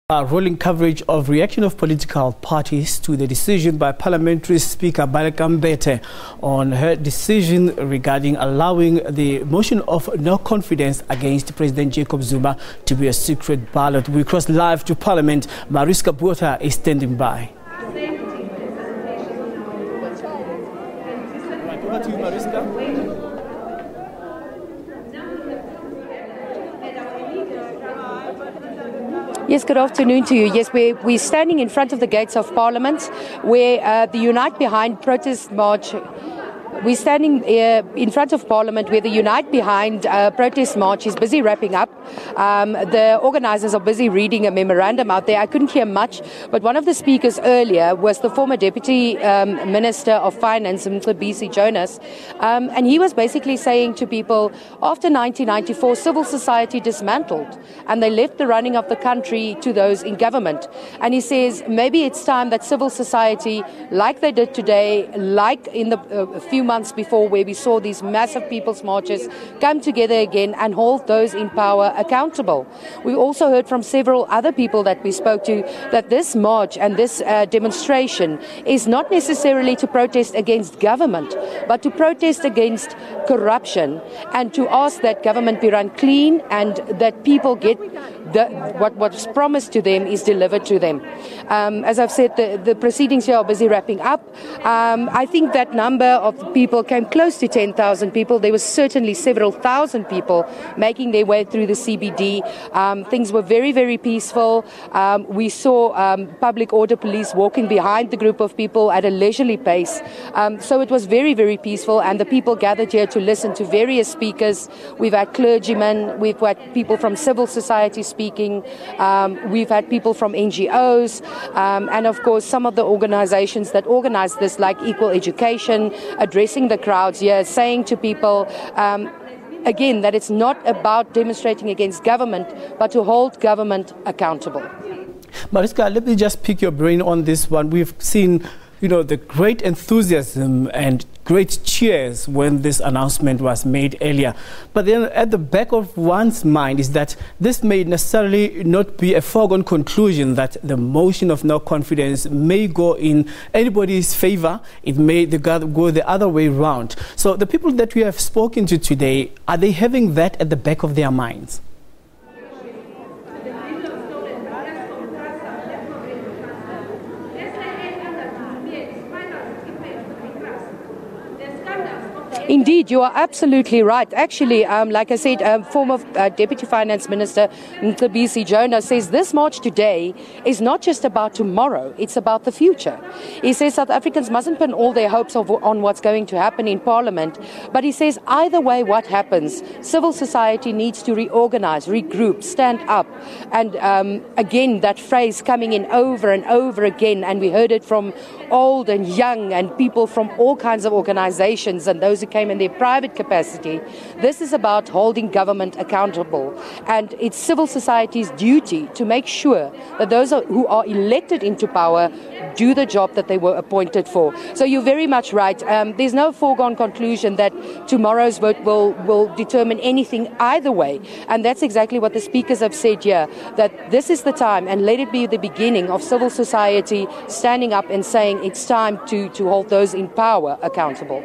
Rolling coverage of reaction of political parties to the decision by Parliamentary Speaker Baleka Mbete on her decision regarding allowing the motion of no confidence against President Jacob Zuma to be a secret ballot. We cross live to Parliament. Baleka Mbete is standing by. Right, over to you, Baleka. Yes, good afternoon to you. Yes, we're standing in front of the gates of Parliament where the Unite Behind protest march. We're standing in front of Parliament where the Unite Behind protest march is busy wrapping up. The organisers are busy reading a memorandum out there. I couldn't hear much, but one of the speakers earlier was the former Deputy Minister of Finance, SABC Jonas, and he was basically saying to people, after 1994, civil society dismantled and they left the running of the country to those in government. And he says maybe it's time that civil society, like they did today, like in the few months before where we saw these massive people's marches, come together again and hold those in power accountable. We also heard from several other people that we spoke to that this march and this demonstration is not necessarily to protest against government, but to protest against corruption and to ask that government be run clean and that people get what's promised to them is delivered to them. As I've said, the proceedings here are busy wrapping up. I think that number of people came close to 10,000 people. There were certainly several thousand people making their way through the CBD. Things were very, very peaceful. We saw public order police walking behind the group of people at a leisurely pace. So it was very, very peaceful, and the people gathered here to listen to various speakers. We've had clergymen, we've had people from civil society speaking, we've had people from NGOs, and of course some of the organizations that organize this, like Equal Education, addressing the crowds here, saying to people, again, that it's not about demonstrating against government, but to hold government accountable. Baleka, let me just pick your brain on this one. We've seen, the great enthusiasm and great cheers when this announcement was made earlier. But then at the back of one's mind is that this may necessarily not be a foregone conclusion that the motion of no confidence may go in anybody's favor. It may go the other way around. So the people that we have spoken to today, are they having that at the back of their minds? Indeed, you are absolutely right. Actually, like I said, former Deputy Finance Minister SABC Jonas says this march today is not just about tomorrow, it's about the future. He says South Africans mustn't pin all their hopes on what's going to happen in Parliament, but he says either way what happens, civil society needs to reorganize, regroup, stand up. And again, that phrase coming in over and over again, and we heard it from old and young and people from all kinds of organizations and those who came in their private capacity. This is about holding government accountable, and it's civil society's duty to make sure that those who are elected into power do the job that they were appointed for. So you're very much right. There's no foregone conclusion that tomorrow's vote will determine anything either way, and that's exactly what the speakers have said here, that this is the time, and let it be the beginning of civil society standing up and saying it's time to hold those in power accountable.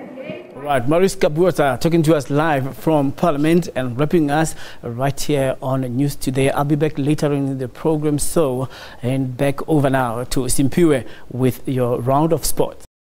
Right, Baleka Mbete talking to us live from Parliament and wrapping us right here on News Today. I'll be back later in the program, and back over now to Simpiwe with your round of sports.